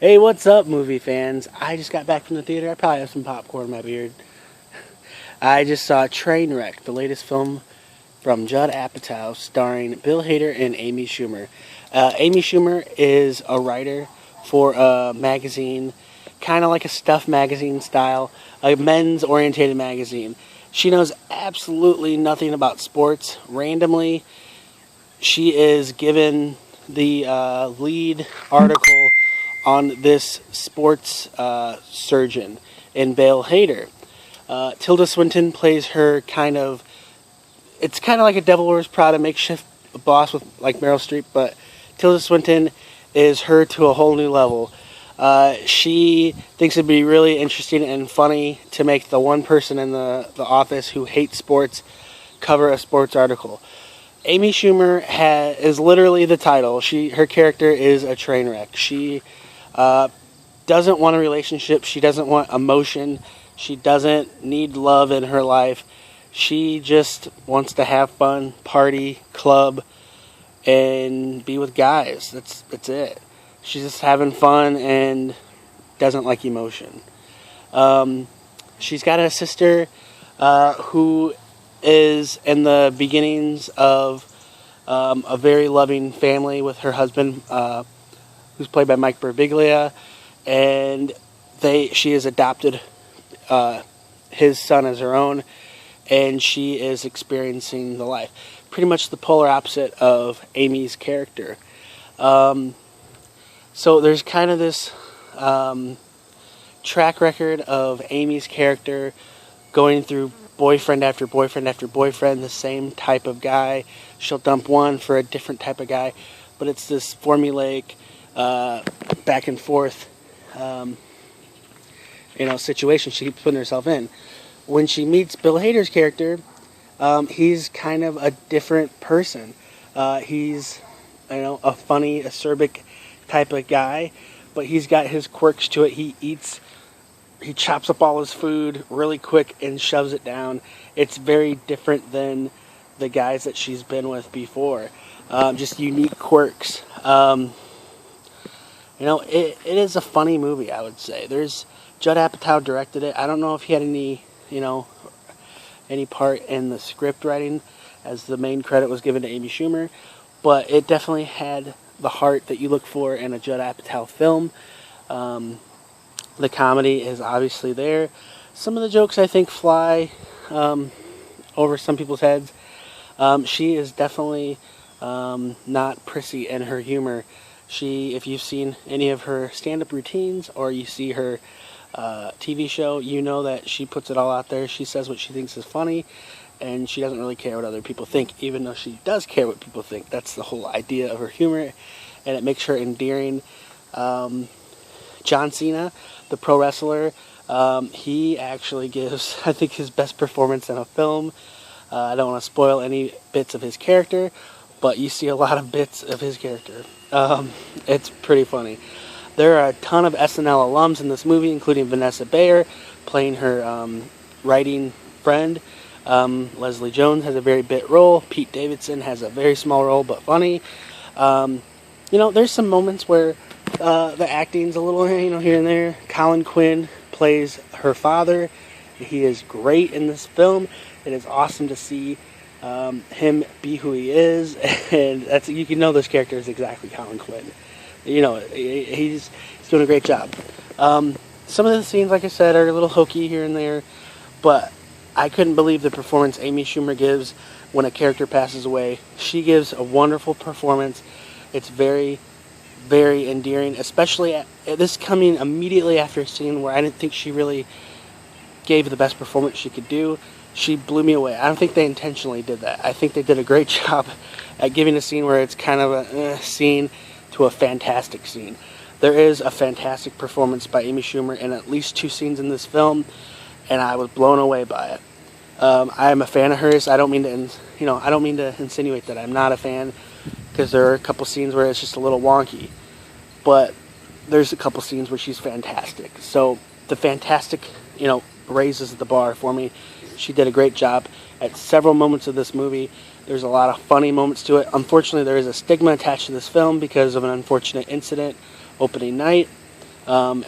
Hey, what's up, movie fans? I just got back from the theater. I probably have some popcorn in my beard. I just saw Trainwreck, the latest film from Judd Apatow, starring Bill Hader and Amy Schumer. Amy Schumer is a writer for a magazine, kind of like a Stuff magazine style, a men's orientated magazine. She knows absolutely nothing about sports. Randomly, she is given the lead article on this sports surgeon in Bill Hader. Tilda Swinton plays her it's kind of like a Devil Wears Prada makeshift boss with like Meryl Streep, but Tilda Swinton is her to a whole new level. She thinks it'd be really interesting and funny to make the one person in the office who hates sports cover a sports article. Amy Schumer is literally the title. Her character is a train wreck. She doesn't want a relationship. She doesn't want emotion. She doesn't need love in her life. She just wants to have fun, party, club, and be with guys. That's it. She's just having fun and doesn't like emotion. She's got a sister who is in the beginnings of a very loving family with her husband, who's played by Mike Birbiglia, and she has adopted his son as her own, and she is experiencing the life. Pretty much the polar opposite of Amy's character. So there's kind of this track record of Amy's character going through boyfriend after boyfriend after boyfriend, the same type of guy. She'll dump one for a different type of guy, but it's this formulaic back and forth situation she keeps putting herself in. When she meets Bill Hader's character, he's kind of a different person. He's a funny, acerbic type of guy, but he's got his quirks to it. He chops up all his food really quick and shoves it down. It's very different than the guys that she's been with before. Just unique quirks. It is a funny movie, I would say. Judd Apatow directed it. I don't know if he had any part in the script writing, as the main credit was given to Amy Schumer, but it definitely had the heart that you look for in a Judd Apatow film. The comedy is obviously there. Some of the jokes I think fly over some people's heads. She is definitely not prissy in her humor. If you've seen any of her stand-up routines or you see her TV show, you know that she puts it all out there. She says what she thinks is funny, and she doesn't really care what other people think, even though she does care what people think. That's the whole idea of her humor, and it makes her endearing. John Cena, the pro wrestler, he actually gives, I think, his best performance in a film. I don't want to spoil any bits of his character, but you see a lot of bits of his character. It's pretty funny. There are a ton of SNL alums in this movie, including Vanessa Bayer playing her writing friend. Leslie Jones has a very bit role. Pete Davidson has a very small role, but funny. There's some moments where the acting's a little, here and there. Colin Quinn plays her father. He is great in this film. It is awesome to see him be who he is, and you can know this character is exactly Colin Quinn. He's doing a great job. Some of the scenes, like I said, are a little hokey here and there, but I couldn't believe the performance Amy Schumer gives when a character passes away. She gives a wonderful performance. It's very, very endearing, especially this coming immediately after a scene where I didn't think she really gave the best performance she could do. She blew me away. I don't think they intentionally did that. I think they did a great job at giving a scene where it's kind of a scene to a fantastic scene. There is a fantastic performance by Amy Schumer in at least 2 scenes in this film, and I was blown away by it. I am a fan of hers. I don't mean to insinuate that I'm not a fan, because there are a couple scenes where it's just a little wonky, but there's a couple scenes where she's fantastic. So the fantastic, raises the bar for me. She did a great job at several moments of this movie. There's a lot of funny moments to it. Unfortunately, there is a stigma attached to this film because of an unfortunate incident opening night. Um,